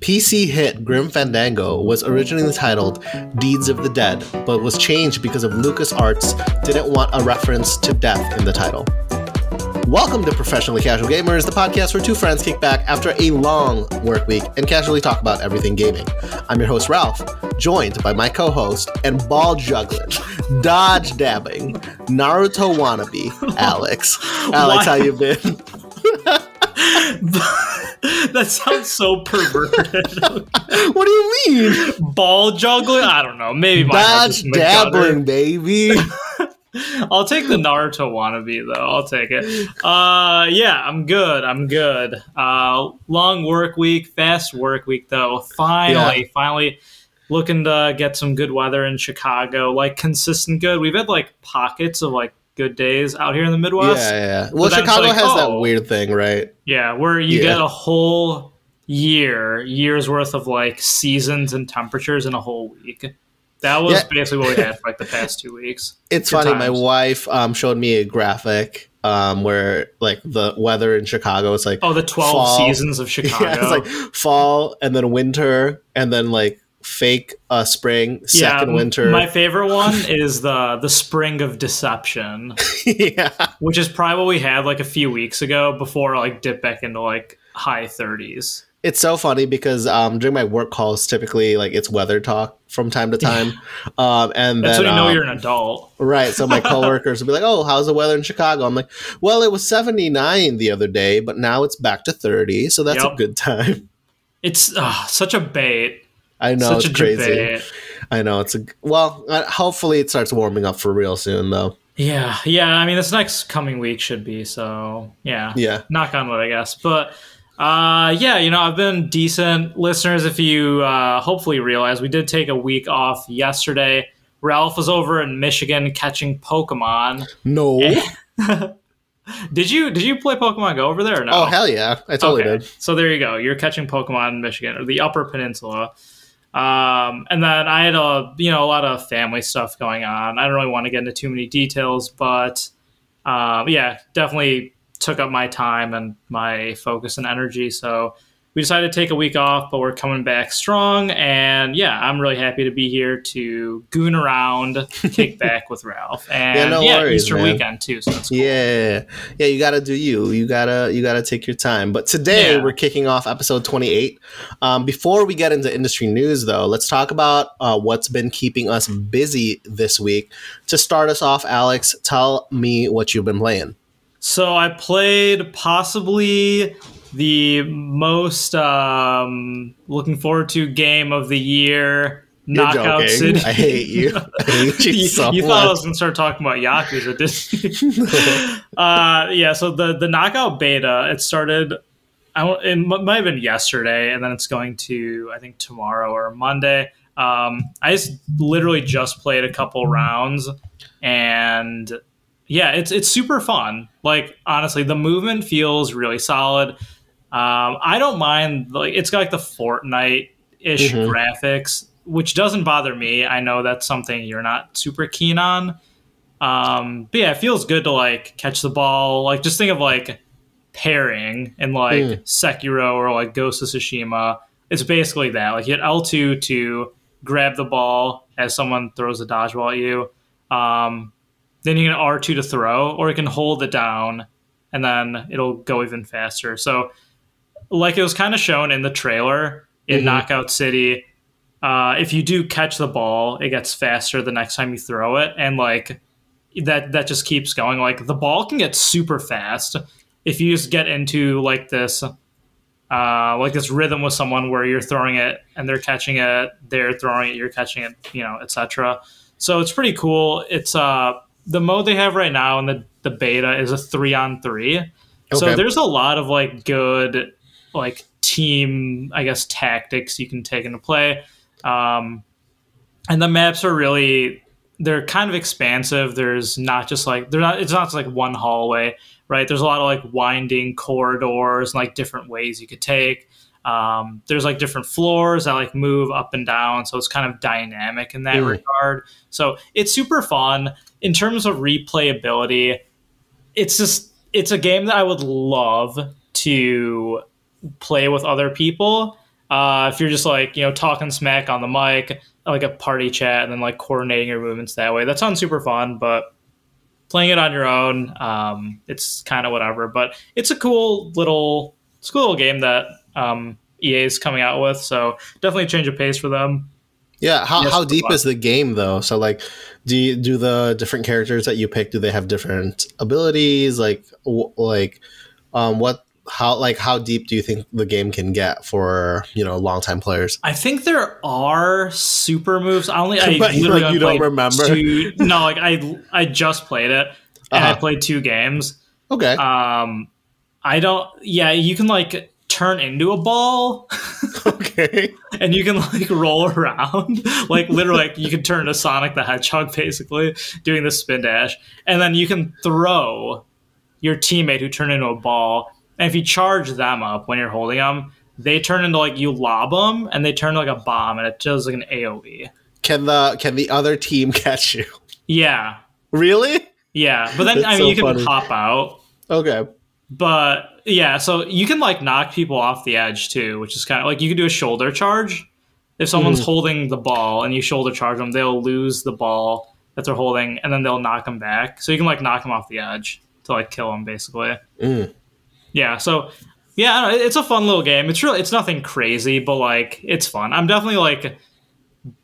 PC hit Grim Fandango was originally titled Deeds of the Dead, but was changed because of LucasArts didn't want a reference to death in the title. Welcome to Professionally Casual Gamers, the podcast where two friends kick back after a long work week and casually talk about everything gaming. I'm your host, Ralph, joined by my co-host and ball juggling, dodge dabbing, Naruto wannabe, Alex. Alex, how you been? That sounds so perverted. What do you mean? Ball juggling? I don't know. Maybe my dodge dabbling, baby. I'll take the Naruto wannabe, though. I'll take it. Yeah, I'm good. Long work week, fast work week, though. Finally looking to get some good weather in Chicago. Like, consistent good. We've had, like, pockets of, like, good days out here in the Midwest. Yeah. Well, Chicago has that weird thing, right? Yeah, where you get a whole year's worth of, like, seasons and temperatures in a whole week. That was basically what we had for like the past 2 weeks. It's funny. Times. My wife showed me a graphic where like the weather in Chicago is like the 12 fall. Seasons of Chicago. Yeah, it's like fall and then winter and then like fake spring, second winter. My favorite one is the spring of deception. Yeah, which is probably what we had like a few weeks ago before like dip back into like high 30s. It's so funny because during my work calls, typically like it's weather talk from time to time, and that's then, when you know you're an adult, right? So my coworkers will be like, "Oh, how's the weather in Chicago?" I'm like, "Well, it was 79 the other day, but now it's back to 30, so that's a good time." It's such a bait. I know, it's crazy. Debate. I know hopefully it starts warming up for real soon, though. Yeah. I mean, this next coming week should be so. Yeah. Knock on wood, I guess, but. I've been decent. Listeners, if you hopefully realize, we did take a week off yesterday. Ralph was over in Michigan catching Pokemon. No. Did you play Pokemon Go over there or no? Oh, hell yeah. I totally did. So there you go. You're catching Pokemon in Michigan, or the Upper Peninsula. And then I had a lot of family stuff going on. I don't really want to get into too many details, but definitely took up my time and my focus and energy. So we decided to take a week off, but we're coming back strong. And I'm really happy to be here to goon around, kick back with Ralph. And worries, Easter weekend too. So that's cool. Yeah. You got to do you. You gotta take your time. But today we're kicking off episode 28. Before we get into industry news, though, let's talk about what's been keeping us busy this week. To start us off, Alex, tell me what you've been playing. So I played possibly the most looking forward to game of the year, Knockout City. I hate you. I hate you so much. You thought I was going to start talking about Yakuza, didn't you? So the Knockout beta, it started, it might have been yesterday, and then it's going to, I think, tomorrow or Monday. I literally just played a couple rounds, and... yeah, it's super fun. Like, honestly, the movement feels really solid. I don't mind, like, it's got like the Fortnite-ish graphics, which doesn't bother me. I know that's something you're not super keen on. But yeah, it feels good to like catch the ball. Like, just think of like parrying in like Sekiro or like Ghost of Tsushima. It's basically that. Like, you hit L2 to grab the ball as someone throws a dodgeball at you. Then you can R2 to throw, or you can hold it down, and then it'll go even faster. So, like it was kind of shown in the trailer in Knockout City, if you do catch the ball, it gets faster the next time you throw it, and like that just keeps going. Like the ball can get super fast if you just get into like this rhythm with someone where you're throwing it and they're catching it, they're throwing it, you're catching it, etc. So it's pretty cool. It's the mode they have right now in the beta is a 3-on-3. Okay. So there's a lot of like good like team, I guess, tactics you can take into play. And the maps are they're kind of expansive. There's not just like, it's not just like one hallway, right? There's a lot of like winding corridors and like different ways you could take. There's like different floors that like move up and down. So it's kind of dynamic in that regard. So it's super fun. In terms of replayability, it's a game that I would love to play with other people. If you're just like, talking smack on the mic, like a party chat, and then like coordinating your movements that way, that sounds super fun. But playing it on your own, it's kind of whatever. But it's a cool little game that EA is coming out with. So definitely change of pace for them. Yeah, how deep is the game though? So like, do the different characters that you pick, do they have different abilities? How deep do you think the game can get for longtime players? I think there are super moves. I But you don't remember? No, like I just played it and I played 2 games. Okay. I don't. Yeah, you can like turn into a ball. Okay. And you can like roll around, like literally, like you can turn into Sonic the Hedgehog, basically doing the spin dash, and then you can throw your teammate who turned into a ball. And if you charge them up when you're holding them, they turn into like, you lob them, and they turn like a bomb, and it does like an AOE. Can the other team catch you? Yeah. Really? Yeah, but then you can pop out. Okay. But yeah, so you can like knock people off the edge too, which is kind of like, you can do a shoulder charge. If someone's holding the ball and you shoulder charge them, they'll lose the ball that they're holding, and then they'll knock them back. So you can like knock them off the edge to like kill them, basically. Yeah, so yeah, I don't know, it's a fun little game. It's nothing crazy, but like it's fun. I'm definitely like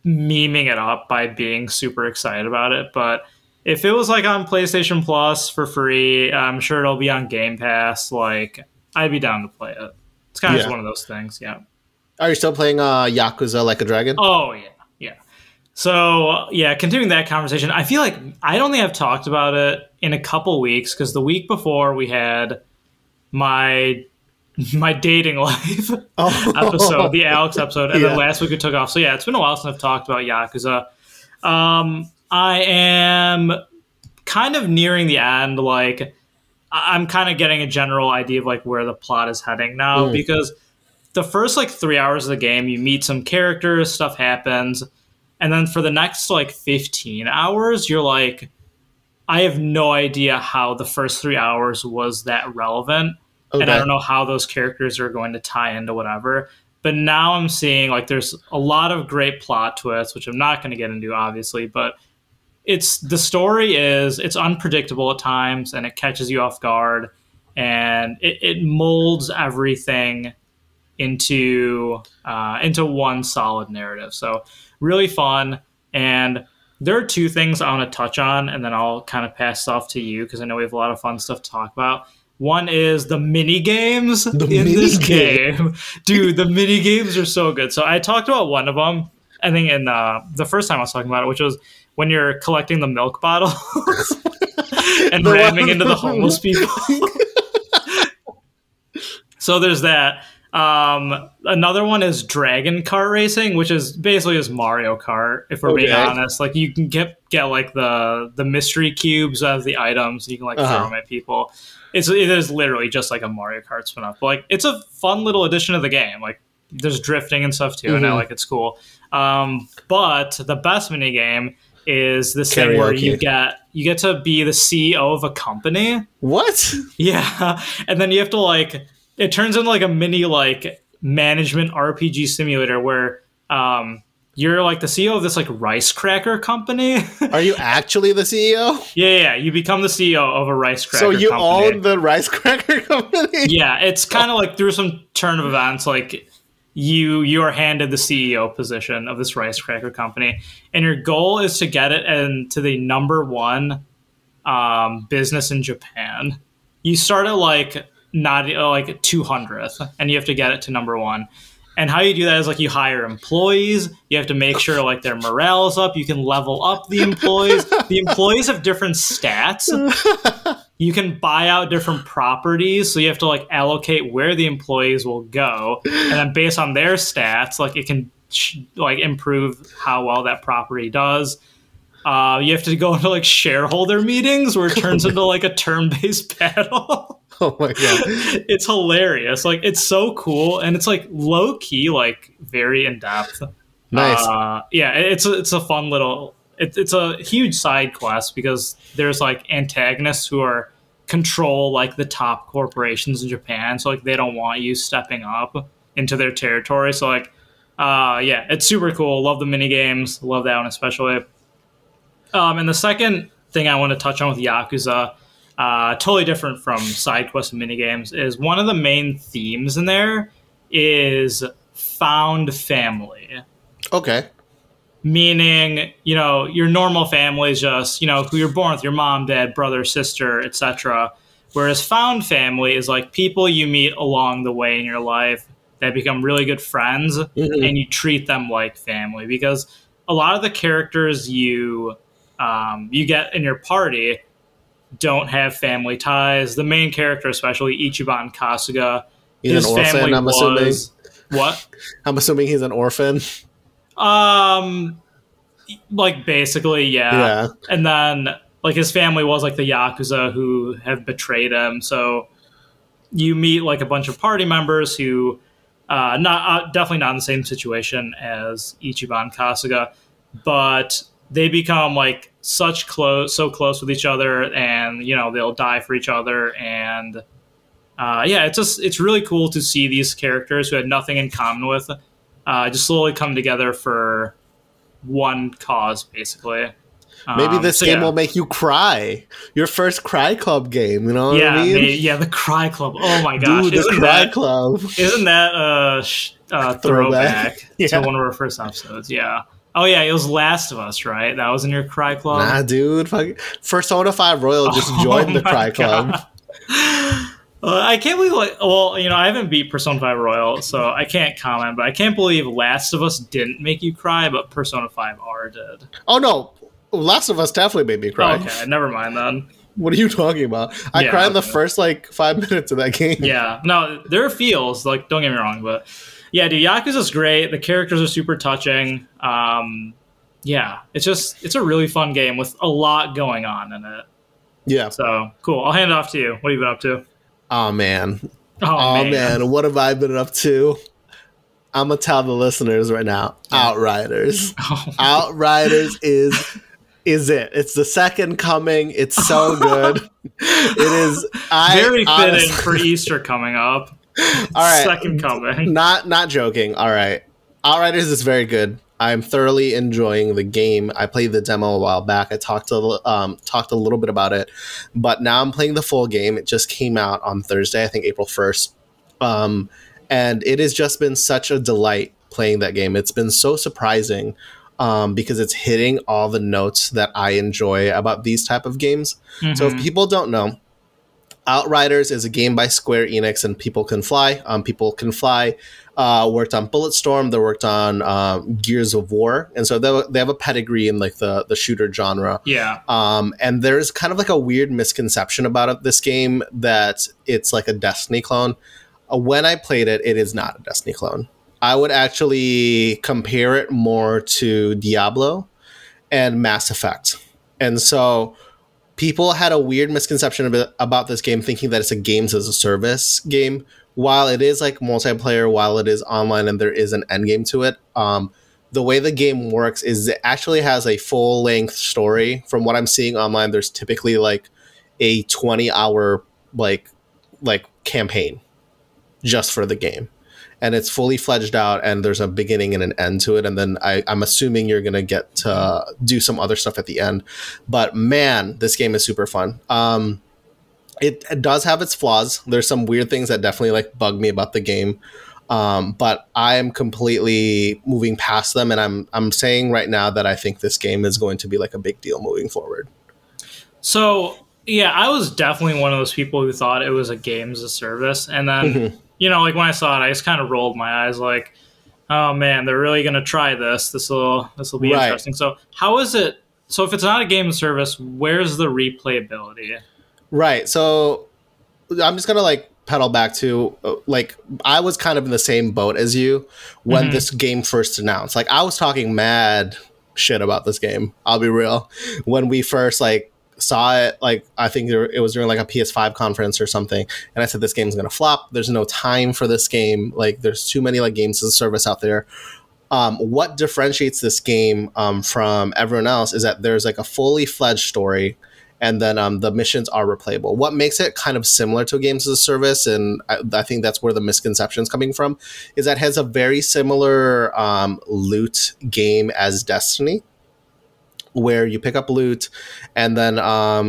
memeing it up by being super excited about it, but if it was like on PlayStation Plus for free, I'm sure it'll be on Game Pass. Like, I'd be down to play it. It's kind of just one of those things, yeah. Are you still playing Yakuza Like a Dragon? Oh, yeah. So, yeah, continuing that conversation, I feel like I don't think I've talked about it in a couple weeks, because the week before we had my dating life episode, the Alex episode, and then last week we took off. So, yeah, it's been a while since I've talked about Yakuza. I am kind of nearing the end. Like, I'm kind of getting a general idea of like where the plot is heading now, because the first like 3 hours of the game, you meet some characters, stuff happens, and then for the next like 15 hours, you're like, I have no idea how the first 3 hours was that relevant, and I don't know how those characters are going to tie into whatever. But now I'm seeing like there's a lot of great plot twists, which I'm not going to get into, obviously, but it's unpredictable at times, and it catches you off guard, and it molds everything into one solid narrative. So really fun. And there are 2 things I want to touch on, and then I'll kind of pass off to you, because I know we have a lot of fun stuff to talk about. One is the mini games in this game. Dude, the mini games are so good. So I talked about one of them, I think, in the first time I was talking about it, which was when you're collecting the milk bottles and ramming into the homeless people. So there's that. Another one is Dragon Kart Racing, which is basically just Mario Kart, if we're being honest. Like, you can get like the mystery cubes of the items, and you can like throw them at people. It is literally just like a Mario Kart spin-off. But like, it's a fun little addition to the game. Like, there's drifting and stuff too, and I like it's cool. But the best mini game is this thing where you get to be the CEO of a company. What? Yeah, and then you have to like, it turns into like a mini like management RPG simulator where you're like the CEO of this like rice cracker company. Are you actually the CEO? Yeah, you become the CEO of a rice cracker company. So you own the rice cracker company? Yeah, it's kind of like through some turn of events, like you are handed the CEO position of this rice cracker company, and your goal is to get it into the #1 business in Japan. You start at like not like 200th, and you have to get it to #1. And how you do that is like you hire employees. You have to make sure like their morale is up. You can level up the employees. The employees have different stats. You can buy out different properties. So you have to like allocate where the employees will go. And then based on their stats, like it can like improve how well that property does. You have to go into like shareholder meetings where it turns into like a turn-based battle. Oh my god. It's hilarious. Like, it's so cool, and it's like low key, like very in depth. Nice. Yeah, it's a fun little, it's a huge side quest, because there's like antagonists who control like the top corporations in Japan. So like they don't want you stepping up into their territory. So like, yeah, it's super cool. Love the mini games. Love that one especially. And the second thing I want to touch on with Yakuza, totally different from side quests and mini games, is one of the main themes in there is found family. Okay. Meaning, you know, your normal family is just, you know, who you're born with, your mom, dad, brother, sister, etc. Whereas found family is like people you meet along the way in your life that become really good friends, and you treat them like family. Because a lot of the characters you get in your party don't have family ties. The main character, especially Ichiban Kasuga, he's an orphan, I'm assuming. What? I'm assuming he's an orphan. Like basically, yeah. And then like his family was like the Yakuza who have betrayed him. So you meet like a bunch of party members who definitely not in the same situation as Ichiban Kasuga, but they become like so close with each other, and you know they'll die for each other. And yeah, it's really cool to see these characters who had nothing in common with just slowly come together for one cause, basically. Maybe this game will make you cry. Your first Cry Club game, you know what I mean? Yeah, the Cry Club. Oh my gosh. Dude, the Cry Club. Isn't that a throwback to one of our first episodes? Yeah. Oh yeah, it was Last of Us, right? That was in your Cry Club? Nah, dude. Persona 5 Royal just joined the Cry Club. I can't believe, like, well, you know, I haven't beat Persona 5 Royal, so I can't comment, but I can't believe Last of Us didn't make you cry, but Persona 5 R did. Oh, no. Last of Us definitely made me cry. Okay, never mind then. What are you talking about? I cried in the first, like, 5 minutes of that game. Yeah. No, there are feels, like, don't get me wrong, but yeah, dude, Yakuza's great. The characters are super touching. Yeah, it's a really fun game with a lot going on in it. Yeah. So, cool. I'll hand it off to you. What have you been up to? Oh, man. Oh, man. What have I been up to? I'm going to tell the listeners right now. Outriders. Outriders is it. It's the second coming. It's so good. It is very fitting for Easter coming up. All right. Second coming. Not joking. All right. Outriders is very good. I'm thoroughly enjoying the game. I played the demo a while back. I talked a little bit about it, but now I'm playing the full game. It just came out on Thursday, I think April 1st. And it has just been such a delight playing that game. It's been so surprising because it's hitting all the notes that I enjoy about these type of games. So if people don't know, Outriders is a game by Square Enix and People Can Fly. People Can Fly worked on Bulletstorm. They worked on Gears of War. And so they have a pedigree in like the shooter genre. Yeah. And there's kind of like a weird misconception about this game that it's like a Destiny clone. When I played it, it is not a Destiny clone. I would actually compare it more to Diablo and Mass Effect. And so people had a weird misconception about this game, thinking that it's a games as a service game. While it is like multiplayer, while it is online and there is an end game to it, the way the game works is it actually has a full length story. From what I'm seeing online, there's typically like a 20-hour like campaign just for the game. And it's fully fledged out, and there's a beginning and an end to it. And then I'm assuming you're going to get to do some other stuff at the end. But man, this game is super fun. It does have its flaws. There's some weird things that definitely like bug me about the game. But I am completely moving past them. And I'm saying right now that I think this game is going to be like a big deal moving forward. So, yeah, I was definitely one of those people who thought it was a game as a service. And then... You know, like when I saw it, I just kind of rolled my eyes like, oh man, they're really going to try this. This will be interesting. So how is it? So if it's not a game of service, where's the replayability? Right. So I'm just going to like pedal back to like, I was kind of in the same boat as you when this game first announced. Like I was talking mad shit about this game. I'll be real. When we first like saw it, like I think it was during like a PS5 conference or something, and I said this game's gonna flop. There's no time for this game. Like there's too many like games as a service out there. What differentiates this game from everyone else is that there's like a fully fledged story, and then the missions are replayable. What makes it kind of similar to games as a service, and I think that's where the misconception is coming from, is that it has a very similar loot game as Destiny, where you pick up loot and then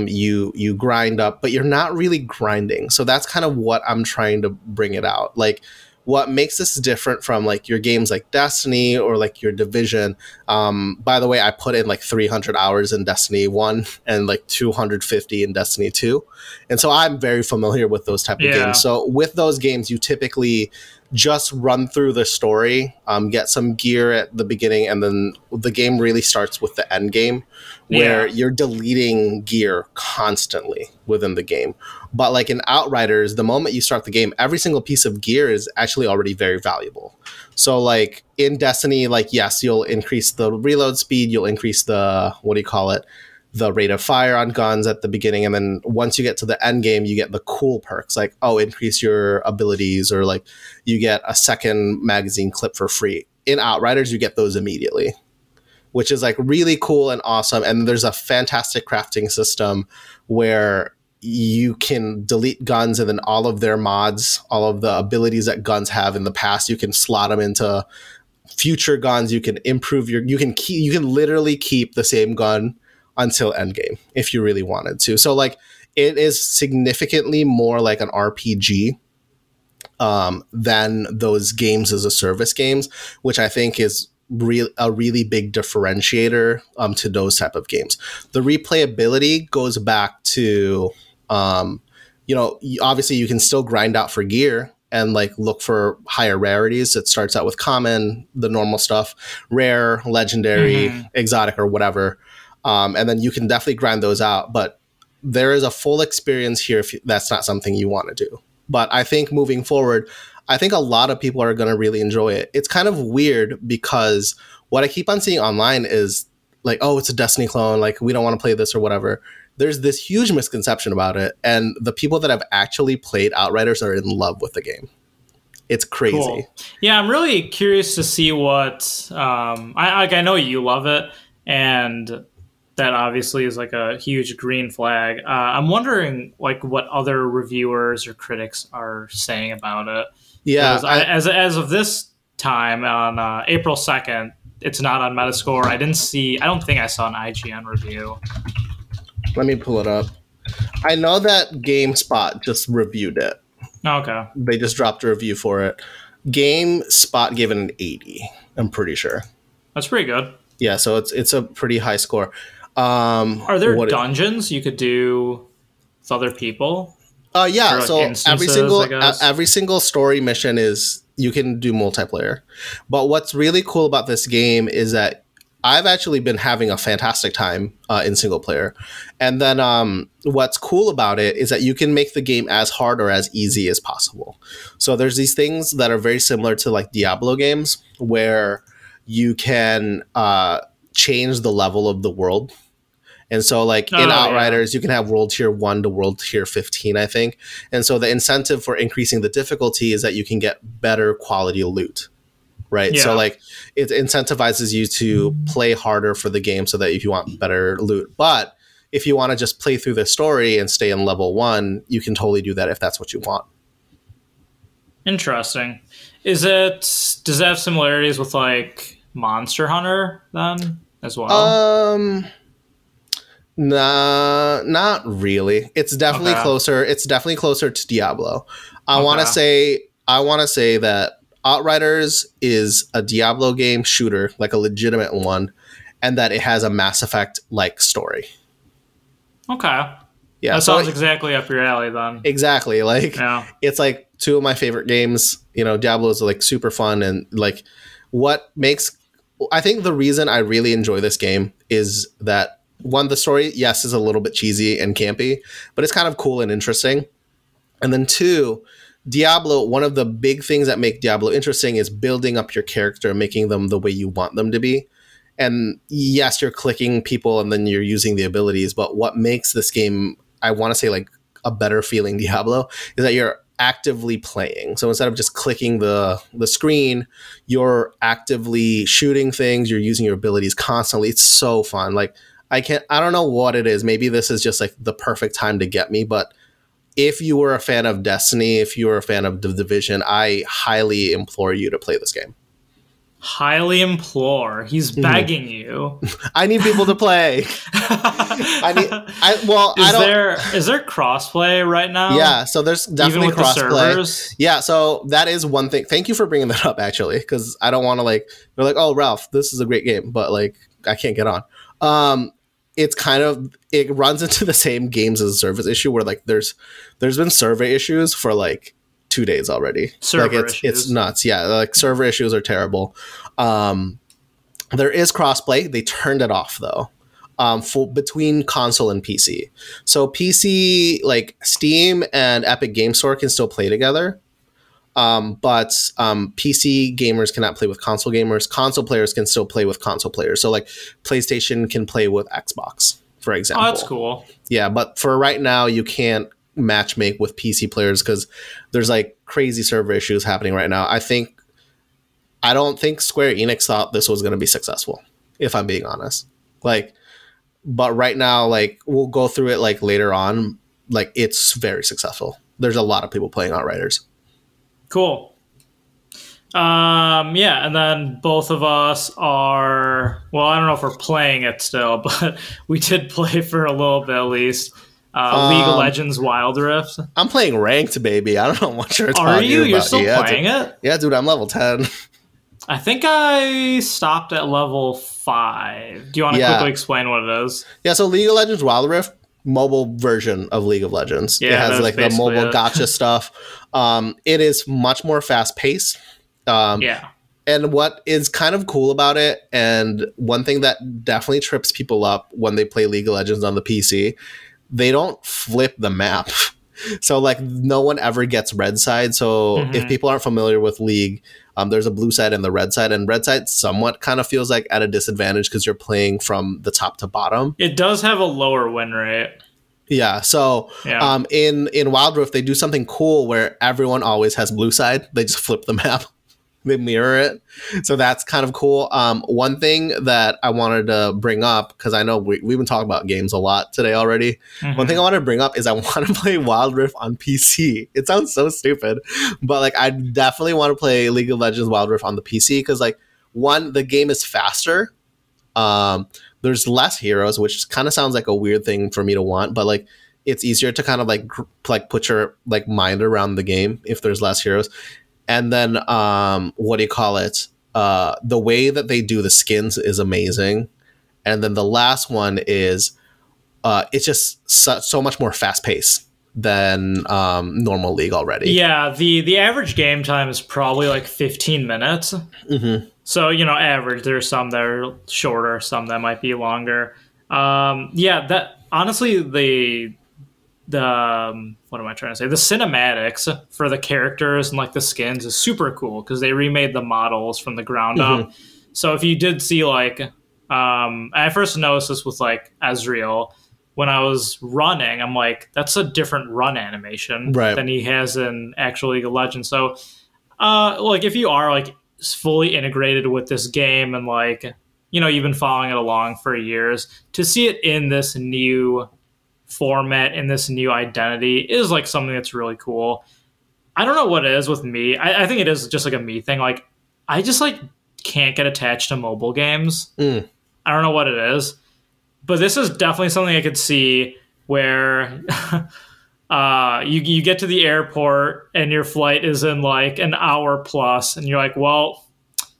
you grind up, but you're not really grinding. So that's kind of what I'm trying to bring it out. Like, what makes this different from like your games like Destiny or like your Division. By the way, I put in like 300 hours in Destiny 1 and like 250 in Destiny 2. And so I'm very familiar with those type of games. So with those games, you typically just run through the story, get some gear at the beginning, and then the game really starts with the end game, where you're deleting gear constantly within the game. But like in Outriders, the moment you start the game, every single piece of gear is actually already very valuable. So like in Destiny, like, yes, you'll increase the reload speed, you'll increase the, the rate of fire on guns at the beginning, and then once you get to the end game, you get the cool perks like, increase your abilities, or like you get a second magazine clip for free. In Outriders, you get those immediately, which is like really cool and awesome. And there's a fantastic crafting system where you can delete guns, and then all of their mods, all of the abilities that guns have in the past, you can slot them into future guns. You can improve you can literally keep the same gun until endgame if you really wanted to. So like it is significantly more like an RPG than those games as a service games, which I think is a really big differentiator to those type of games. The replayability goes back to, obviously you can still grind out for gear and like look for higher rarities. It starts out with common, the normal stuff, rare, legendary, exotic, or whatever. And then you can definitely grind those out, but there is a full experience here if that's not something you want to do. But I think moving forward, I think a lot of people are going to really enjoy it. It's kind of weird because what I keep on seeing online is like, oh, it's a Destiny clone, like we don't want to play this or whatever. There's this huge misconception about it, and the people that have actually played Outriders are in love with the game. It's crazy. Cool. Yeah, I'm really curious to see what I know you love it, and that obviously is like a huge green flag. I'm wondering like what other reviewers or critics are saying about it. Yeah. As of this time on April 2nd, it's not on Metascore. I don't think I saw an IGN review. Let me pull it up. I know that GameSpot just reviewed it. Okay. They just dropped a review for it. GameSpot gave it an 80, I'm pretty sure. That's pretty good. Yeah, so it's a pretty high score. Are there dungeons you could do with other people? Yeah. Like so every single story mission is you can do multiplayer. But what's really cool about this game is that I've actually been having a fantastic time in single player. And then what's cool about it is that you can make the game as hard or as easy as possible. So there's these things that are very similar to like Diablo games where you can change the level of the world. And so like in Outriders, you can have world tier 1 to world tier 15, I think. And so the incentive for increasing the difficulty is that you can get better quality loot, right? Yeah. So like it incentivizes you to play harder for the game so that if you want better loot. But if you want to just play through the story and stay in level 1, you can totally do that if that's what you want. Interesting. Does it have similarities with like Monster Hunter then as well? Nah, not really. It's definitely closer. It's definitely closer to Diablo. I want to say that Outriders is a Diablo game shooter, like a legitimate one, and that it has a Mass Effect like story. Okay. Yeah, that sounds exactly up your alley then. Exactly. Like it's like two of my favorite games. You know, Diablo is like super fun, and like I think the reason I really enjoy this game is that one, the story, yes, is a little bit cheesy and campy, but it's kind of cool and interesting. And then two, Diablo, one of the big things that make Diablo interesting is building up your character and making them the way you want them to be. And yes, you're clicking people and then you're using the abilities, but what makes this game, I want to say like a better feeling Diablo, is that you're actively playing. So instead of just clicking the screen, you're actively shooting things, you're using your abilities constantly. It's so fun. Like I don't know what it is. Maybe this is just like the perfect time to get me, but if you were a fan of Destiny, if you were a fan of The Division, I highly implore you to play this game. Highly implore. He's begging you. I need people to play. Is there crossplay right now? Yeah, so there's definitely even with crossplay. The servers? Yeah, so that is one thing. Thank you for bringing that up, actually, because I don't want to they're like, oh, Ralph, this is a great game, but I can't get on. It's kind of, it runs into the same games as a service issue where there's been survey issues for 2 days already. Server issues. It's nuts. Yeah, server issues are terrible. There is crossplay. They turned it off though. Between console and PC. So PC, Steam and Epic Game Store can still play together. But PC gamers cannot play with console gamers. Console players can still play with console players. So PlayStation can play with Xbox, for example. Oh, that's cool. Yeah, but for right now, you can't matchmake with PC players because there's crazy server issues happening right now. I don't think Square Enix thought this was going to be successful, if I'm being honest. But right now, we'll go through it later on. It's very successful. There's a lot of people playing Outriders. Cool. Yeah, and then both of us are, well, I don't know if we're playing it still, but we did play for a little bit at least. League of Legends Wild Rift. I'm playing ranked, baby. I don't know what you're talking about. Are you? You're still playing it? Yeah, dude, I'm level 10. I think I stopped at level 5. Do you want to quickly explain what it is? Yeah, so League of Legends Wild Rift, mobile version of League of Legends. Yeah, it has the mobile gacha stuff. It is much more fast paced. Yeah. And what is kind of cool about it, and one thing that definitely trips people up when they play League of Legends on the PC, they don't flip the map. So no one ever gets red side. So if people aren't familiar with League, there's a blue side and the red side, and red side somewhat kind of feels at a disadvantage because you're playing from the top to bottom. It does have a lower win rate. Yeah. So in Wild Rift, they do something cool where everyone always has blue side. They just flip the map. They mirror it. So that's kind of cool. One thing that I wanted to bring up, because I know we've been talking about games a lot today already. One thing I wanted to bring up is I want to play Wild Rift on PC. It sounds so stupid, but I definitely want to play League of Legends Wild Rift on the PC because one, the game is faster. There's less heroes, which kind of sounds like a weird thing for me to want, but it's easier to kind of put your mind around the game if there's less heroes. And then, what do you call it? The way that they do the skins is amazing. And then the last one is, it's just so much more fast paced than normal League already. Yeah, the average game time is probably 15 minutes. So, average. There's some that are shorter, some that might be longer. That honestly, the what am I trying to say? The cinematics for the characters and the skins is super cool because they remade the models from the ground up. So if you did see I first noticed this with Ezreal when I was running. I'm that's a different run animation than he has in actual League of Legends. So if you are fully integrated with this game and you've been following it along for years, to see it in this new format and this new identity is something that's really cool. I don't know what it is with me. I think it is just a me thing. I just can't get attached to mobile games. I don't know what it is, but this is definitely something I could see where you get to the airport and your flight is in an hour plus and you're well,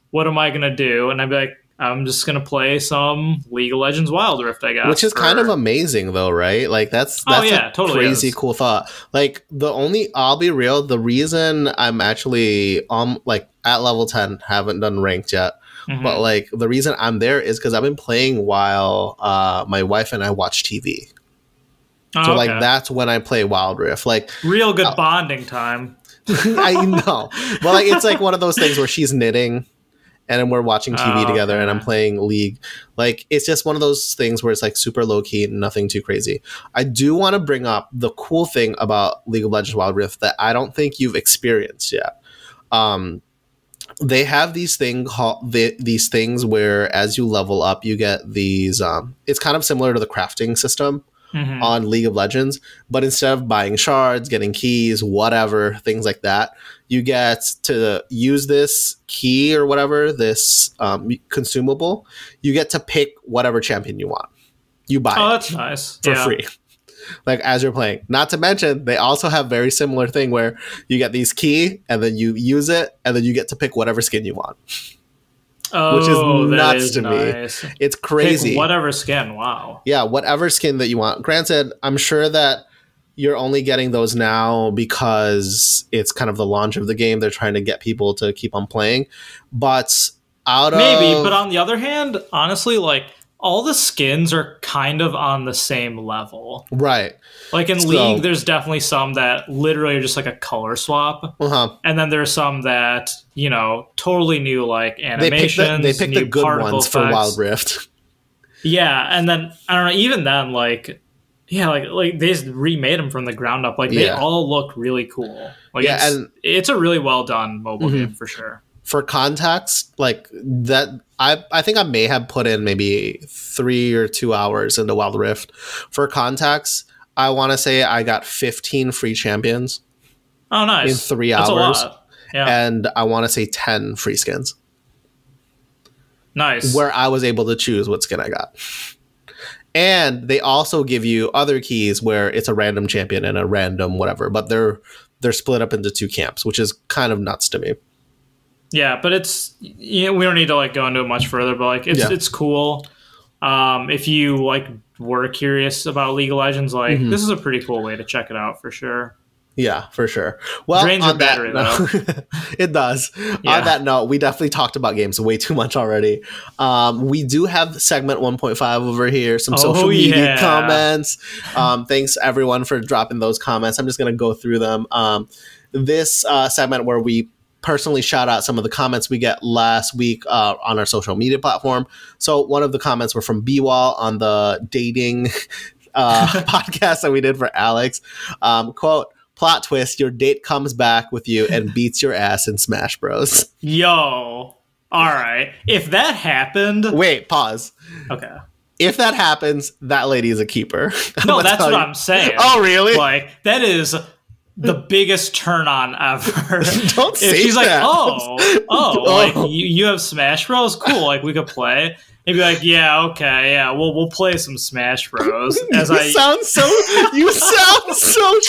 what am I gonna do? And I'd be I'm just going to play some League of Legends Wild Rift, I guess. Which is kind of amazing, though, right? That's a totally crazy cool thought. I'll be real, the reason I'm actually at level 10, haven't done ranked yet, but the reason I'm there is because I've been playing while my wife and I watch TV. So that's when I play Wild Rift. Real good bonding time. I know. But it's one of those things where she's knitting and then we're watching TV together and I'm playing League. It's just one of those things where it's super low key and nothing too crazy. I do want to bring up the cool thing about League of Legends Wild Rift that I don't think you've experienced yet. they have these these things where as you level up, you get these. It's kind of similar to the crafting system on League of Legends, but instead of buying shards, getting keys, whatever, things like that, you get to use this key or whatever, this consumable. You get to pick whatever champion you want. You buy it. That's nice. For free. Like as you're playing. Not to mention, they also have very similar thing where you get these key and then you use it and then you get to pick whatever skin you want. Which is nuts to me. It's crazy. Pick whatever skin. Wow. Yeah, whatever skin that you want. Granted, I'm sure that you're only getting those now because it's kind of the launch of the game. They're trying to get people to keep on playing. But maybe, but on the other hand, honestly, like all the skins are kind of on the same level. Right. Like in League, there's definitely some that literally are just like a color swap. And then there's some that, you know, totally new like animations. They pick the good ones for Wild Rift. Yeah, and then, I don't know, even then, like, yeah, like they just remade them from the ground up. Like, they all look really cool. Like, it's a really well done mobile game for sure. For context, like that, I think I may have put in maybe 3 or 2 hours into Wild Rift. For context, I want to say I got 15 free champions. Oh, nice. In 3 hours. That's a lot. Yeah. And I want to say 10 free skins. Nice. Where I was able to choose what skin I got. And they also give you other keys where it's a random champion and a random whatever, but they're split up into 2 camps, which is kind of nuts to me. Yeah, but it's, you know, we don't need to like go into it much further, but like it's cool. If you like were curious about League of Legends, like this is a pretty cool way to check it out for sure. Yeah, for sure. Well, drains your battery though. It does. Yeah. On that note, we definitely talked about games way too much already. We do have segment 1.5 over here, some social media comments. Thanks everyone for dropping those comments. I'm just going to go through them. This segment where we personally shout out some of the comments we get last week on our social media platform. So one of the comments were from B-Wall on the dating podcast that we did for Alex. Quote, plot twist, your date comes back with you and beats your ass in Smash Bros. Yo, all right. If that happened... Wait, pause. Okay. If that happens, that lady is a keeper. No, that's what I'm saying. Oh, really? Like, that is the biggest turn on ever. Don't say if she's that. Like, like you have Smash Bros? Cool, like we could play. And be like, yeah, okay, yeah, we'll play some Smash Bros. You sound so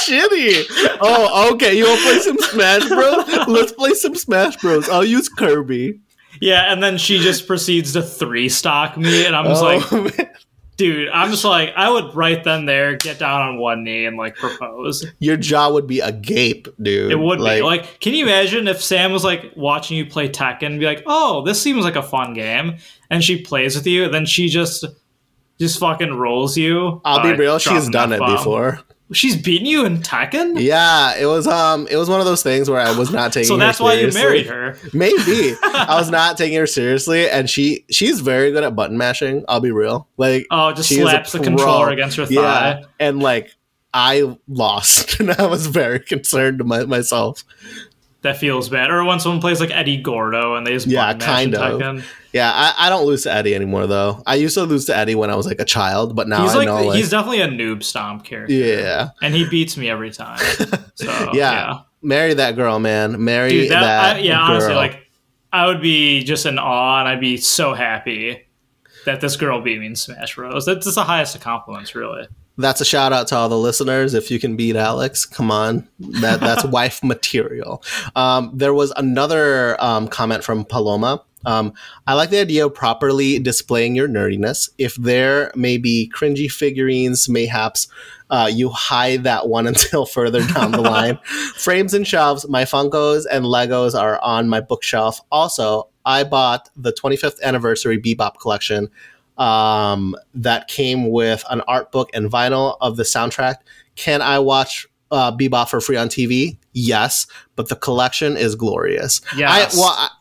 shitty. Oh, okay, you want to play some Smash Bros? Let's play some Smash Bros. I'll use Kirby. Yeah, and then she just proceeds to 3-stock me, and I'm just like, man. Dude, I'm just like, I would right then there get down on one knee and like propose. Your jaw would be agape, dude. It would be. Like, can you imagine if Sam was like watching you play Tekken and be like, oh, this seems like a fun game, and she plays with you, then she just fucking rolls you. I'll be real, she's done it before. She's beaten you in Tekken? Yeah, it was one of those things where I was not taking her seriously. So that's why you married her. Maybe. I was not taking her seriously, and she's very good at button mashing, I'll be real. Like, just slaps the controller against her thigh. Yeah, and like I lost and I was very concerned to myself. That feels bad. Or when someone plays like Eddie Gordo and they just button mash kind of. Tekken. Yeah, I don't lose to Eddie anymore, though. I used to lose to Eddie when I was like a child, but now I know he's definitely a noob stomp character. Yeah. And he beats me every time. So yeah. Marry that girl, man. Marry that girl. Honestly, like, I would be just in awe and I'd be so happy that this girl beat me in Smash Bros. That's the highest of compliments, really. That's a shout out to all the listeners. If you can beat Alex, come on. That's wife material. There was another comment from Paloma. I like the idea of properly displaying your nerdiness. If there may be cringy figurines, mayhaps you hide that one until further down the line. Frames and shelves, my Funkos and Legos are on my bookshelf. Also, I bought the 25th anniversary Bebop collection that came with an art book and vinyl of the soundtrack. Can I watch Bebop for free on TV? Yes, but the collection is glorious. Yes.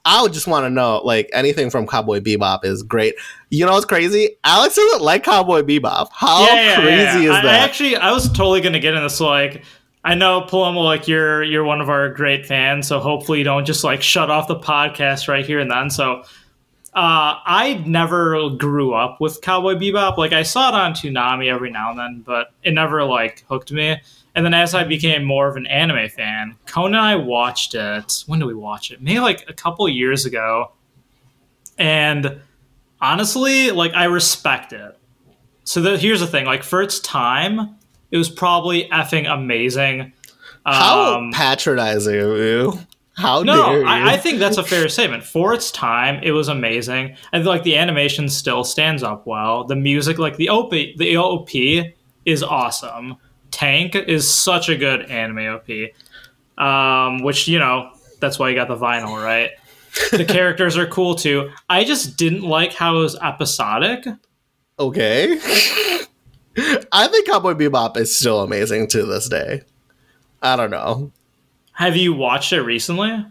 I would just want to know, like, anything from Cowboy Bebop is great. You know what's crazy? Alex doesn't like Cowboy Bebop. How crazy is that? I was totally going to get into this, like, I know, Paloma, like you're one of our great fans, so hopefully you don't just like shut off the podcast right here and then. So I never grew up with Cowboy Bebop. Like I saw it on Toonami every now and then, but it never like hooked me. And then as I became more of an anime fan, Conan and I watched it. When did we watch it? Maybe like a couple years ago. And honestly, like I respect it. So here's the thing, like for its time, it was probably effing amazing. How patronizing of you. How no, dare you? I think that's a fair statement. For its time, it was amazing. And like the animation still stands up well. The music, like the OP is awesome. Tank is such a good anime OP. Which, you know, that's why you got the vinyl, right? The characters are cool too. I just didn't like how it was episodic. Okay. I think Cowboy Bebop is still amazing to this day. I don't know. Have you watched it recently?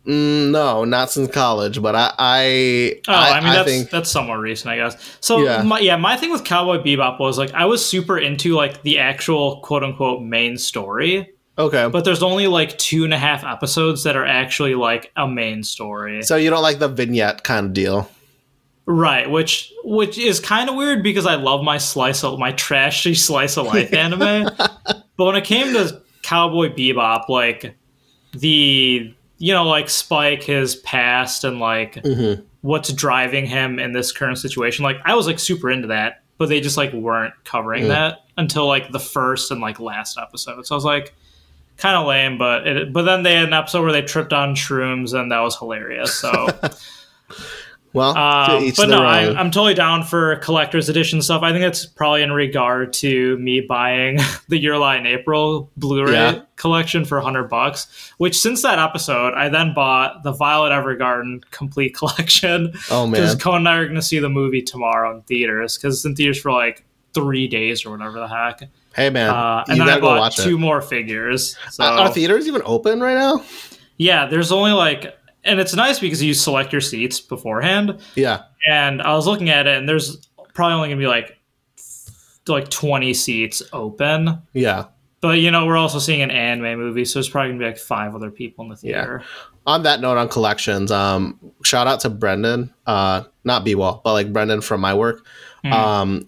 No, not since college, but I think that's somewhat recent, I guess. So my thing with Cowboy Bebop was like I was super into like the actual quote unquote main story. Okay. But there's only like 2.5 episodes that are actually like a main story. So you don't like the vignette kind of deal. Right, which is kind of weird because I love my trashy slice of life anime. But when it came to Cowboy Bebop, like like Spike, his past, and like what's driving him in this current situation, like I was like super into that, but they just like weren't covering that until like the first and like last episode. So I was like kind of lame, but then they had an episode where they tripped on shrooms and that was hilarious. So well, but no, I'm totally down for collector's edition stuff. I think it's probably in regard to me buying the Your Lie in April Blu-ray collection for $100, which since that episode, I then bought the Violet Evergarden complete collection. Oh, man. Because Cohen and I are going to see the movie tomorrow in theaters, because it's in theaters for like 3 days or whatever the heck. Hey, man. And then I bought 2 more figures. So. Are theaters even open right now? Yeah, there's only like... And it's nice because you select your seats beforehand. Yeah. And I was looking at it, and there's probably only going to be like 20 seats open. Yeah. But, you know, we're also seeing an anime movie, so there's probably going to be like 5 other people in the theater. Yeah. On that note, on collections, shout out to Brendan, not B-Wall, but like Brendan from my work,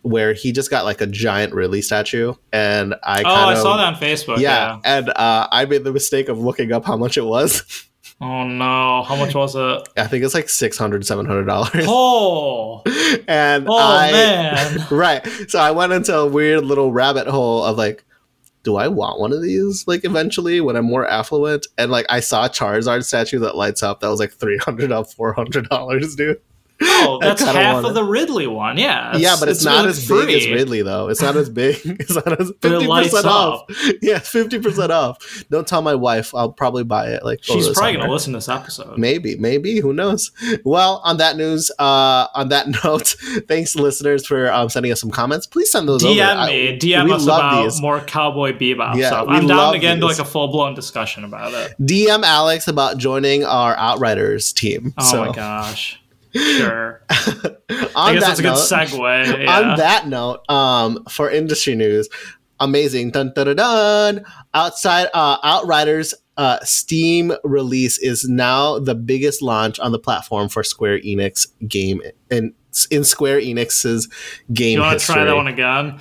where he just got like a giant Ridley statue. And I saw that on Facebook. Yeah. And I made the mistake of looking up how much it was. Oh no! How much was it? I think it's like $600, $700. Oh, and man! Right. So I went into a weird little rabbit hole of like, do I want one of these? Like eventually, when I'm more affluent, and like I saw a Charizard statue that lights up that was like $300 up $400, dude. Oh, that's half of the Ridley one. Yeah. Yeah, but it's not as big as Ridley, though. It's not as big. It's not as 50% off. Yeah, 50% off. Don't tell my wife. I'll probably buy it. Like she's probably going to listen to this episode. Maybe. Who knows? Well, on that note, thanks, listeners, for sending us some comments. Please send those over. DM us about more Cowboy Bebop stuff. I'm down to get into like a full-blown discussion about it. DM Alex about joining our Outriders team. Oh my gosh. Sure. I guess that's a good segue. Yeah. On that note, for industry news, amazing. Dun, dun, dun, dun. Outriders Steam release is now the biggest launch on the platform for Square Enix game in Square Enix's game history. You want to try that one again?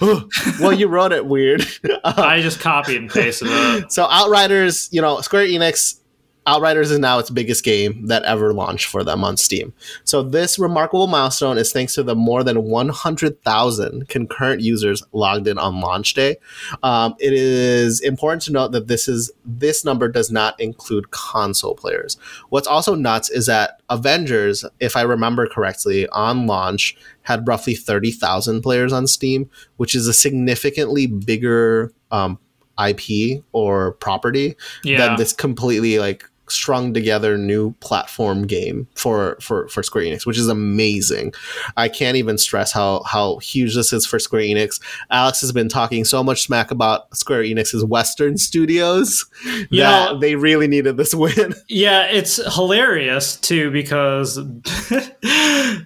Well, you wrote it weird. I just copied and pasted it. So Outriders, Square Enix, Outriders is now its biggest game that ever launched for them on Steam. So this remarkable milestone is thanks to the more than 100,000 concurrent users logged in on launch day. It is important to note that this number does not include console players. What's also nuts is that Avengers, if I remember correctly, on launch had roughly 30,000 players on Steam, which is a significantly bigger IP or property than this completely like strung together new platform game for Square Enix, which is amazing. I can't even stress how huge this is for Square Enix. Alex has been talking so much smack about Square Enix's Western studios that they really needed this win. Yeah, it's hilarious too because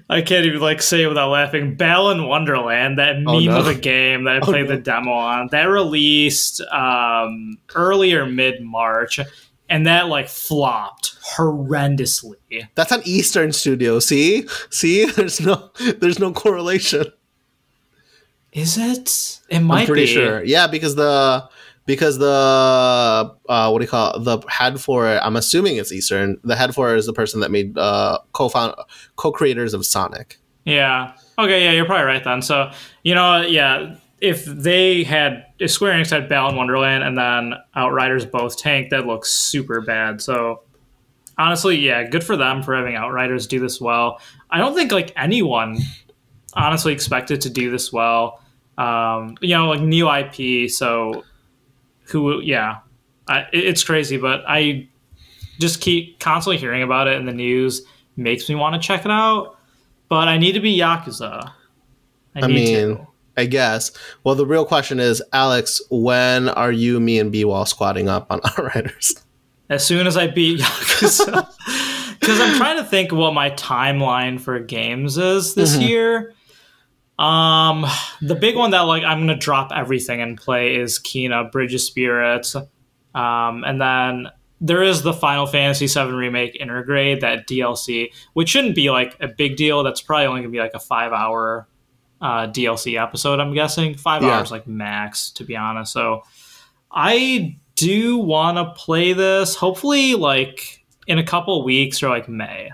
I I can't even like say it without laughing. Balan Wonderland, that meme of a game that I played the demo on, that released early or mid-March, and that like flopped horrendously. That's an Eastern studio. See, there's no correlation. Is it? It might be. I'm pretty sure. Yeah, because the what do you call it? The head for it, I'm assuming it's Eastern. The head for it is the person that made co-creators of Sonic. Yeah. Okay, yeah, you're probably right then. So, yeah, if Square Enix had Balan Wonderland and then Outriders both tanked, that looks super bad. So, honestly, yeah, good for them for having Outriders do this well. I don't think like anyone honestly expected to do this well. Like new IP, so it's crazy, but I just keep constantly hearing about it in the news. Makes me want to check it out, but I need to be Yakuza. I mean, I guess. Well, the real question is, Alex, when are you, me, and B-Wall squatting up on Outriders? As soon as I beat Yakuza. Because I'm trying to think what my timeline for games is this year. The big one that like I'm gonna drop everything and play is Kena Bridge of Spirits, and then there is the Final Fantasy VII Remake Intergrade, that DLC, which shouldn't be like a big deal. That's probably only gonna be like a 5-hour DLC episode, I'm guessing. 5 hours like max, to be honest. So I do want to play this, hopefully like in a couple weeks or like May.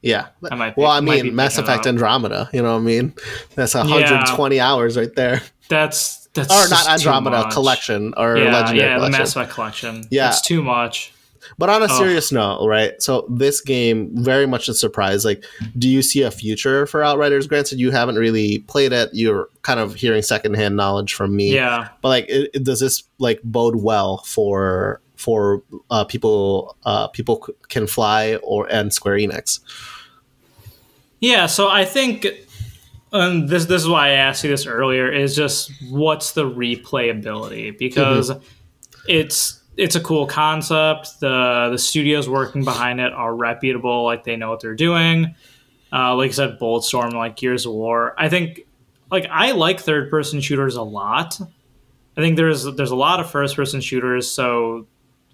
Yeah. Mass Effect Andromeda, you know what I mean? That's 120 hours right there. That's or not Andromeda Collection or Legendary Collection. The Mass Effect Collection. Yeah. It's too much. But on a serious note, right? So this game, very much a surprise. Like, do you see a future for Outriders? Granted, you haven't really played it. You're kind of hearing secondhand knowledge from me. Yeah. But like, does this like bode well for people can fly and Square Enix? Yeah, so I think this is why I asked you this earlier, is just what's the replayability, because it's a cool concept. The studios working behind it are reputable, like they know what they're doing. Like I said, Bulletstorm, like Gears of War. I think like I like third person shooters a lot. I think there's a lot of first person shooters, so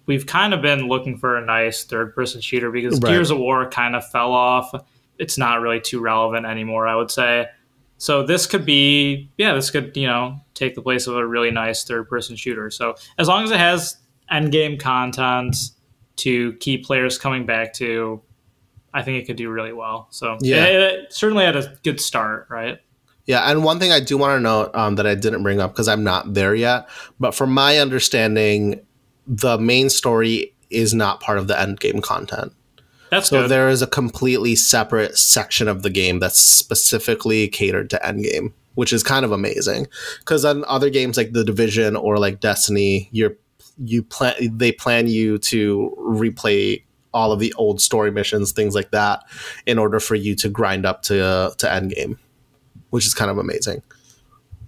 we've kind of been looking for a nice third person shooter because Gears of War kind of fell off. It's not really too relevant anymore, I would say. So this could take the place of a really nice third-person shooter. So as long as it has endgame content to keep players coming back to, I think it could do really well. So it certainly had a good start, right? Yeah, and one thing I do want to note that I didn't bring up because I'm not there yet, but from my understanding, the main story is not part of the endgame content. That's good. So there is a completely separate section of the game that's specifically catered to endgame, which is kind of amazing. Because on other games like The Division or like Destiny, they plan you to replay all of the old story missions, things like that, in order for you to grind up to endgame, which is kind of amazing.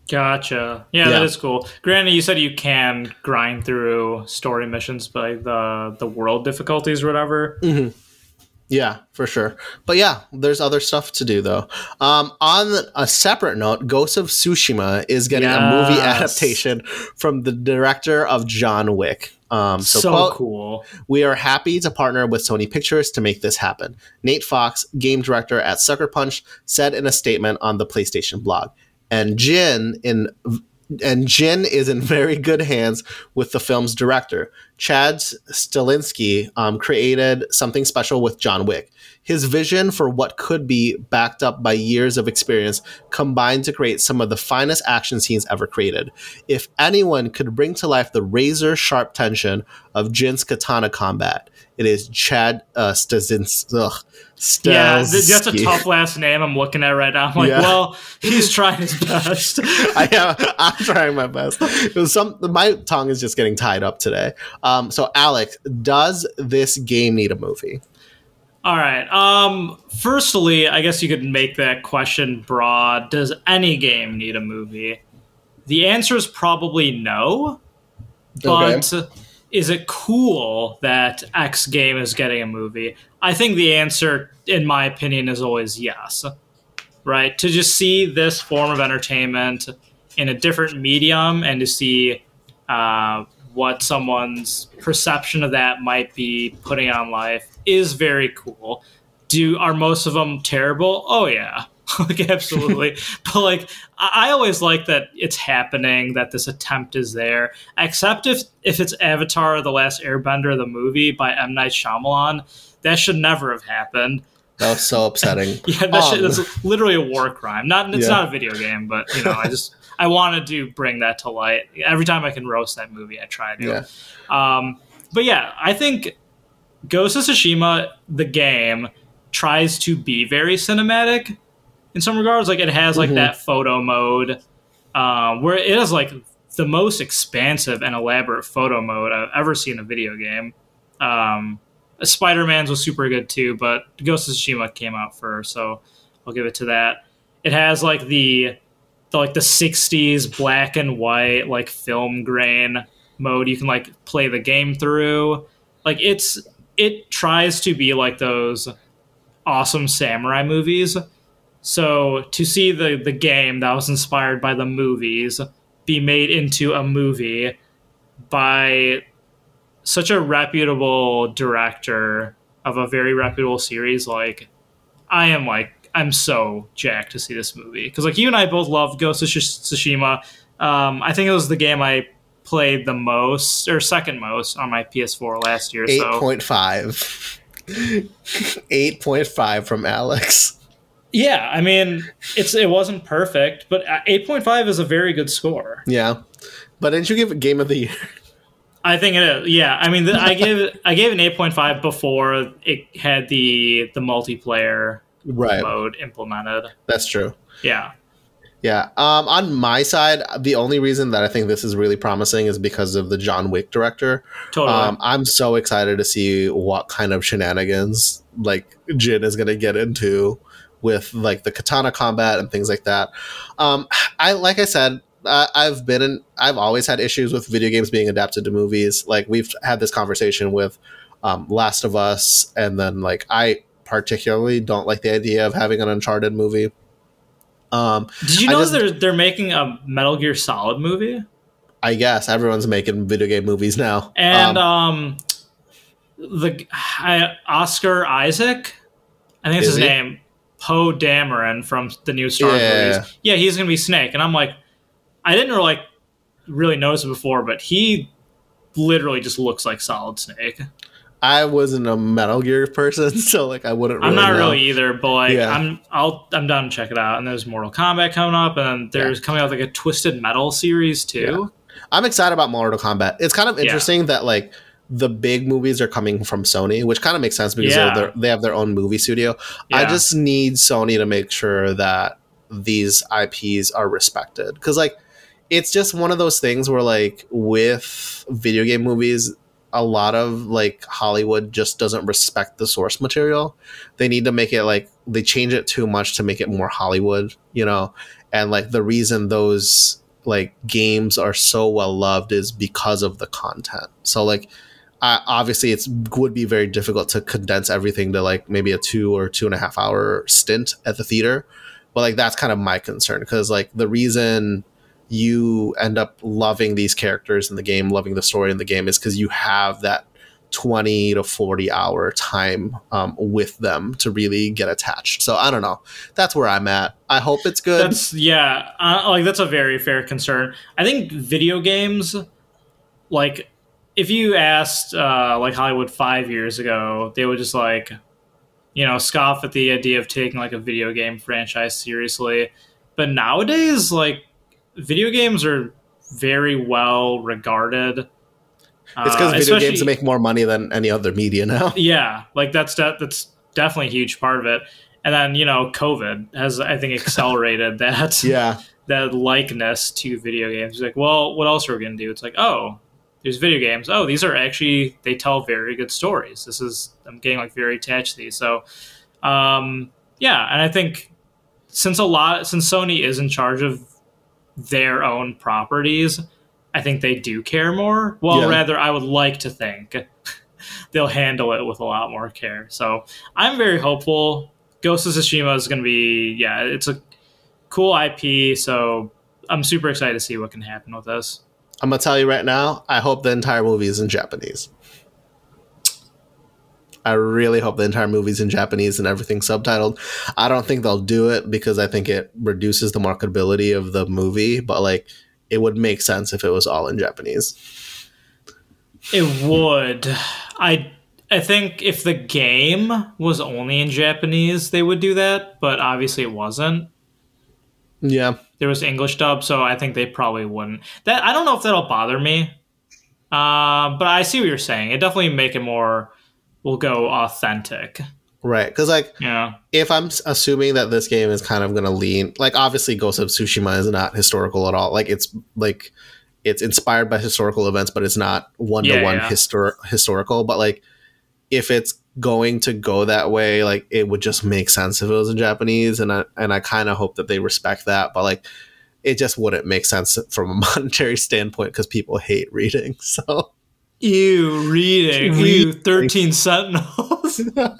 Gotcha. Yeah, that is cool. Granted, you said you can grind through story missions by the world difficulties or whatever. Mm-hmm. Yeah, for sure. But yeah, there's other stuff to do, though. On a separate note, Ghost of Tsushima is getting a movie adaptation from the director of John Wick. So cool. We are happy to partner with Sony Pictures to make this happen. Nate Fox, game director at Sucker Punch, said in a statement on the PlayStation blog. And Jin is in very good hands with the film's director. Chad Stilinski created something special with John Wick. His vision for what could be, backed up by years of experience, combined to create some of the finest action scenes ever created. If anyone could bring to life the razor-sharp tension of Jin's katana combat, it is Chad Stilinski. Yeah, that's a tough last name I'm looking at right now. I'm like, well, he's trying his best. I'm trying my best. My tongue is just getting tied up today. So, Alex, does this game need a movie? All right. Firstly, I guess you could make that question broad. Does any game need a movie? The answer is probably no. But is it cool that X game is getting a movie? I think the answer, in my opinion, is always yes. right? To just see this form of entertainment in a different medium and to see what someone's perception of that might be putting on life is very cool. Are most of them terrible? Oh yeah. Like, absolutely. But like, I always like that it's happening, that this attempt is there. Except if it's Avatar: The Last Airbender, the movie by M. Night Shyamalan, that should never have happened. That was so upsetting. Yeah, that's literally a war crime. It's not a video game, but I wanted to bring that to light. Every time I can roast that movie, I try to. Yeah. But yeah, I think Ghost of Tsushima, the game, tries to be very cinematic in some regards. Like, it has like that photo mode where it is like the most expansive and elaborate photo mode I've ever seen in a video game. Spider-Man's was super good too, but Ghost of Tsushima came out first, so I'll give it to that. It has like the 60s black and white like film grain mode you can like play the game through. Like, it tries to be like those awesome samurai movies. So to see the game that was inspired by the movies be made into a movie by such a reputable director of a very reputable series, I'm so jacked to see this movie. Because like, you and I both love Ghost of Tsushima. I think it was the game I played the most, or second most, on my PS4 last year. 8.5. 8.5 from Alex. Yeah, I mean, it wasn't perfect, but 8.5 is a very good score. Yeah, but didn't you give it Game of the Year? I think it is. Yeah, I mean, I gave an 8.5 before it had the multiplayer mode implemented. That's true. Yeah. Yeah. On my side, the only reason that I think this is really promising is because of the John Wick director. Totally. I'm so excited to see what kind of shenanigans like Jin is going to get into with like the katana combat and things like that. Like I said, I've always had issues with video games being adapted to movies. Like, we've had this conversation with Last of Us, and then like, I particularly don't like the idea of having an Uncharted movie. Did you know they're making a Metal Gear Solid movie? I guess everyone's making video game movies now. And Oscar Isaac, I think it's his name, Poe Dameron from the new Star Wars movies. Yeah, he's gonna be Snake, and I'm like, I didn't really notice it before, but he literally just looks like Solid Snake. I wasn't a Metal Gear person, so like, I wouldn't. I'm not know. really either, but like, I'm down to check it out. And there's Mortal Kombat coming up, and there's coming out like a Twisted Metal series too. Yeah. I'm excited about Mortal Kombat. It's kind of interesting that like the big movies are coming from Sony, which kind of makes sense because they have their own movie studio. Yeah. I just need Sony to make sure that these IPs are respected, because like, it's just one of those things where like, with video game movies, a lot of like Hollywood just doesn't respect the source material. They need to make it like, they change it too much to make it more Hollywood, and like, the reason those like games are so well loved is because of the content. So like, obviously it would be very difficult to condense everything to like maybe a 2 or 2.5 hour stint at the theater, but like, that's kind of my concern, because like, the reason you end up loving these characters in the game, loving the story in the game, is because you have that 20 to 40 hour time with them to really get attached. So I don't know. That's where I'm at. I hope it's good. That's a very fair concern. I think video games, like, if you asked like Hollywood 5 years ago, they would just like, scoff at the idea of taking like a video game franchise seriously. But nowadays, like, video games are very well regarded. It's because video games make more money than any other media now. Yeah, like that's definitely a huge part of it. And then COVID has, I think, accelerated that likeness to video games. It's like, well, what else are we gonna do? It's like, oh, there's video games. Oh, these are actually, they tell very good stories. I'm getting like very attached to these. So, and I think since Sony is in charge of their own properties, I think they do care more. Well, rather, I would like to think they'll handle it with a lot more care. So I'm very hopeful Ghost of Tsushima is going to be, yeah, it's a cool IP, so I'm super excited to see what can happen with this. I'm going to tell you right now, I hope the entire movie is in Japanese. I really hope the entire movie's in Japanese and everything's subtitled. I don't think they'll do it because I think it reduces the marketability of the movie, but like it would make sense if it was all in Japanese. It would. I think if the game was only in Japanese, they would do that, but obviously it wasn't. Yeah. There was English dub, so I think they probably wouldn't. That I don't know if that'll bother me. But I see what you're saying. It definitely make it more will go authentic. Right. Because, like, yeah, if I'm assuming that this game is kind of going to lean, like, obviously Ghost of Tsushima is not historical at all. Like, it's inspired by historical events, but it's not one-to-one historical. But, like, if it's going to go that way, like, it would just make sense if it was in Japanese. And I kind of hope that they respect that. But, like, it just wouldn't make sense from a monetary standpoint because people hate reading. So... Ew, reading. Ew, 13 Sentinels. Yeah.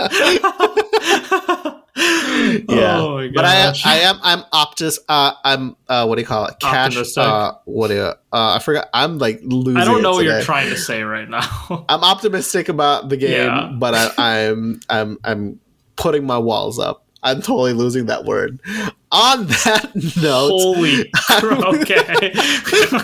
Oh my gosh. But I'm optimist. I'm what do you call it? Cash. What do you? I forgot. I'm like losing. I don't know what today. you're trying to say right now. I'm optimistic about the game, but I'm putting my walls up. I'm totally losing that word. On that note, holy crap! Okay,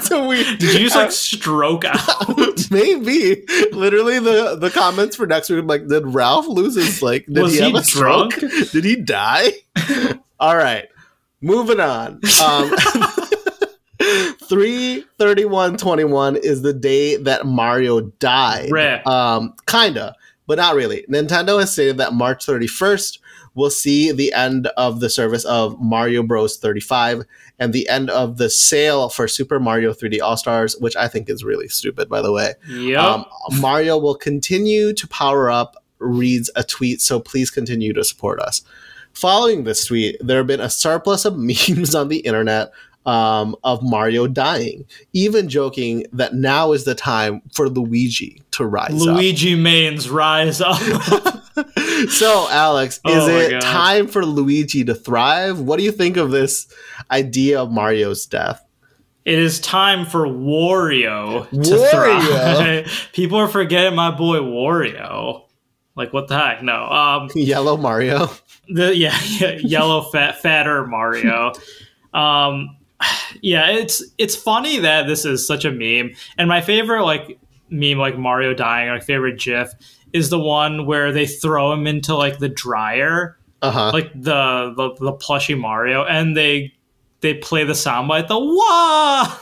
so did you just like stroke out? Maybe. Literally, the comments for next week, like, did Ralph lose his like? Did he have a stroke? Did he die? All right, moving on. 3/31/21 is the day that Mario died. Rip. Kinda, but not really. Nintendo has stated that March 31st. We'll see the end of the service of Mario Bros. 35 and the end of the sale for Super Mario 3D All-Stars, which I think is really stupid, by the way. Yep. Mario will continue to power up, reads a tweet, so please continue to support us. Following this tweet, there have been a surplus of memes on the internet of Mario dying, even joking that now is the time for Luigi to rise up. Luigi mains rise up. So, Alex, is it time for Luigi to thrive? What do you think of this idea of Mario's death? It is time for Wario to thrive. People are forgetting my boy Wario. Like, what the heck? No. Yellow Mario? Yellow fatter Mario. Yeah, it's funny that this is such a meme. And my favorite like meme, like Mario dying, my favorite GIF is the one where they throw him into like the dryer, like the plushy Mario, and they play the soundbite, the wah.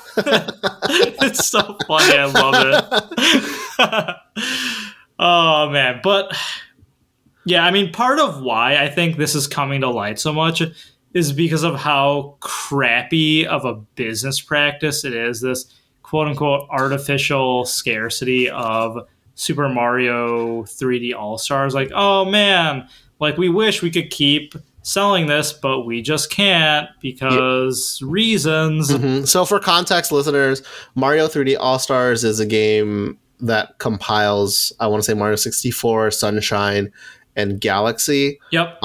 It's so funny. I love it. Oh man, but yeah, I mean, part of why I think this is coming to light so much is because of how crappy of a business practice it is. This quote unquote artificial scarcity of Super Mario 3D All-Stars. Like, oh man, like we wish we could keep selling this, but we just can't because reasons. Mm-hmm. So for context, listeners, Mario 3D All-Stars is a game that compiles, I want to say, Mario 64, Sunshine, and Galaxy. Yep.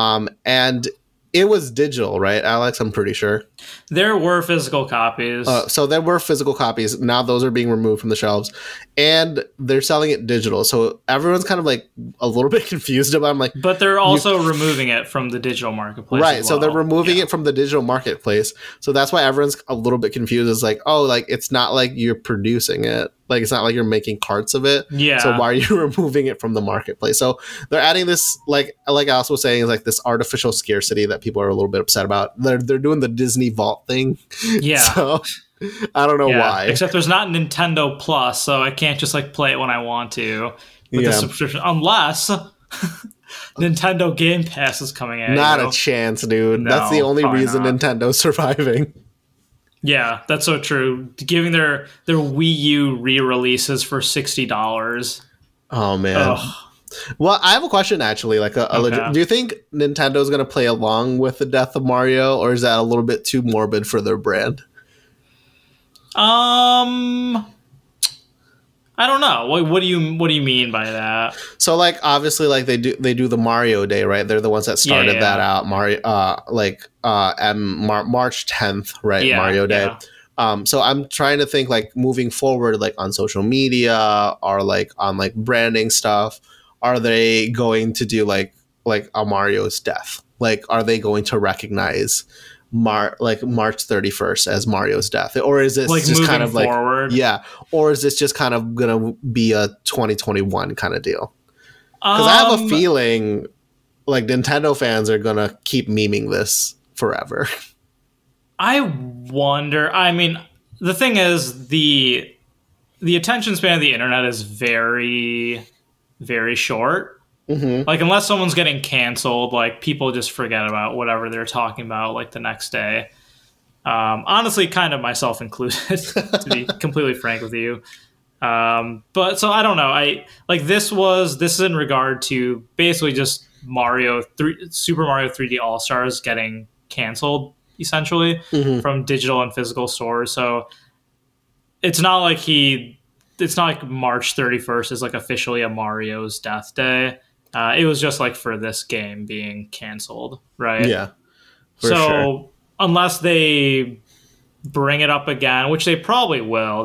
And it was digital, right, Alex? I'm pretty sure. There were physical copies. So there were physical copies. Now those are being removed from the shelves. And they're selling it digital. So everyone's kind of like a little bit confused about it. I'm like, but they're also removing it from the digital marketplace. Right. So they're removing it from the digital marketplace. So that's why everyone's a little bit confused. It's like, oh, like it's not like you're producing it. Like it's not like you're making carts of it. Yeah. So why are you removing it from the marketplace? So they're adding this, like Alice was saying, is like this artificial scarcity that people are a little bit upset about. They're doing the Disney Vault thing. Yeah. So I don't know why. Except there's not Nintendo Plus, so I can't just like play it when I want to with the subscription, unless Nintendo Game Pass is coming out. Not a chance, dude. No, that's the only reason Nintendo's surviving. Yeah, that's so true. Giving their Wii U re-releases for $60. Oh man. Ugh. Well, I have a question actually. Like, do you think Nintendo's going to play along with the death of Mario, or is that a little bit too morbid for their brand? I don't know. What do you mean by that? So like obviously like they do the Mario Day, right? They're the ones that started that out. Mario and March 10th, right? Yeah, Mario Day. Yeah. So I'm trying to think like moving forward, like on social media or like on like branding stuff, are they going to do like a Mario's death? Like, are they going to recognize March 31st as Mario's death, or is this like just kind of forward? Or is this just kind of gonna be a 2021 kind of deal? Because I have a feeling like Nintendo fans are gonna keep memeing this forever. I wonder. I mean, the thing is the attention span of the internet is very, very short. Mm-hmm. Like, unless someone's getting canceled, like, people just forget about whatever they're talking about, like, the next day. Honestly, kind of myself included, to be completely frank with you. But, so, I don't know. This is in regard to basically just Super Mario 3D All-Stars getting canceled, essentially, from digital and physical stores. So, it's not like March 31st is, like, officially a Mario's death day. It was just like for this game being canceled, right? Yeah. So sure. Unless they bring it up again, which they probably will,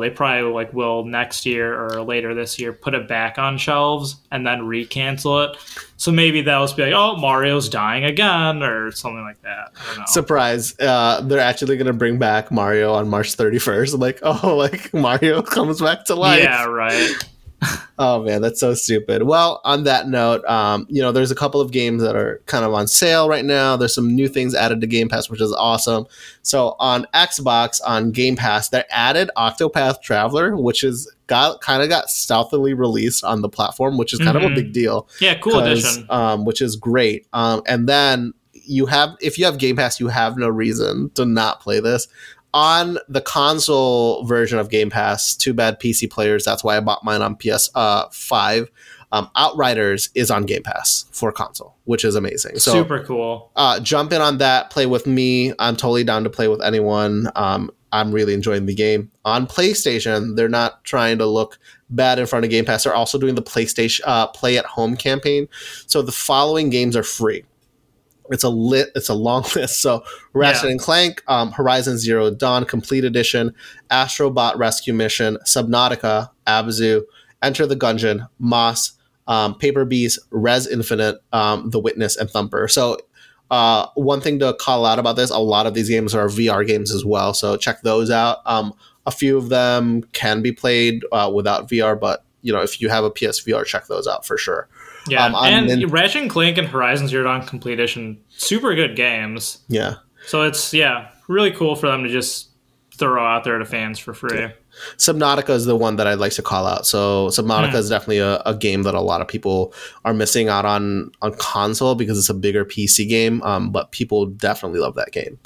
will next year or later this year put it back on shelves and then re-cancel it. So maybe they'll just be like, oh, Mario's dying again or something like that. I don't know. Surprise. They're actually going to bring back Mario on March 31st. Like, oh, like Mario comes back to life. Yeah, right. Oh man, that's so stupid. Well, on that note, there's a couple of games that are kind of on sale right now. There's some new things added to Game Pass, which is awesome. So on Xbox, on Game Pass, they added Octopath Traveler, which got stealthily released on the platform, which is kind of a big deal. Yeah, cool addition. Which is great. And then if you have Game Pass, you have no reason to not play this. On the console version of Game Pass, too bad PC players, that's why I bought mine on PS5. Outriders is on Game Pass for console, which is amazing. So, super cool. Jump in on that, play with me. I'm totally down to play with anyone. I'm really enjoying the game. On PlayStation, they're not trying to look bad in front of Game Pass. They're also doing the PlayStation Play at Home campaign. So the following games are free. It's a long list. So Ratchet and Clank, Horizon Zero Dawn Complete Edition, Astro Bot Rescue Mission, Subnautica, Abzu, Enter the Gungeon, Moss, Paper Beast, Res Infinite, The Witness, and Thumper. So one thing to call out about this, a lot of these games are VR games as well. So check those out. A few of them can be played without VR, but if you have a PSVR, check those out for sure. Yeah, and Ratchet and Clank and Horizon Zero Dawn Complete Edition, super good games. Yeah. So it's, really cool for them to just throw out there to fans for free. Yeah. Subnautica is the one that I'd like to call out. So Subnautica is definitely a game that a lot of people are missing out on console because it's a bigger PC game, but people definitely love that game.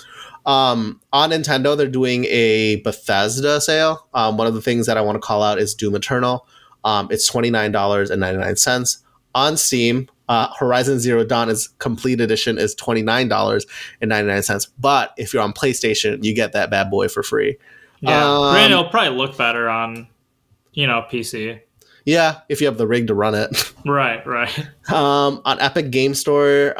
On Nintendo, they're doing a Bethesda sale. One of the things that I want to call out is Doom Eternal. It's $29.99. On Steam, Horizon Zero Dawn Complete Edition is $29.99. But if you're on PlayStation, you get that bad boy for free. Yeah, granted, it'll probably look better on, PC. Yeah, if you have the rig to run it. Right. On Epic Game Store,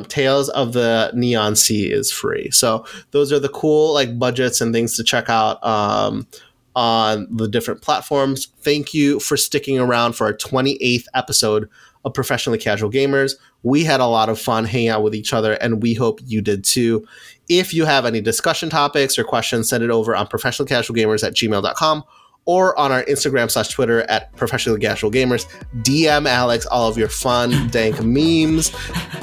Tales of the Neon Sea is free. So those are the cool budgets and things to check out on the different platforms. Thank you for sticking around for our 28th episode of Professionally Casual Gamers. We had a lot of fun hanging out with each other, and we hope you did too. If you have any discussion topics or questions, send it over on professionalcasualgamers@gmail.com or on our Instagram/Twitter at professionalcasualgamers. DM Alex all of your fun, dank memes.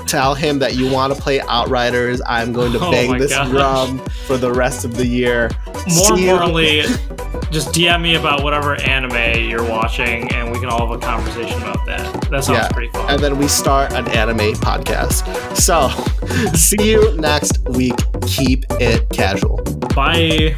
Tell him that you want to play Outriders. I'm going to bang this drum for the rest of the year. More importantly, just DM me about whatever anime you're watching, and we can all have a conversation about that. That sounds pretty fun. And then we start an anime podcast. So, see you next week. Keep it casual. Bye.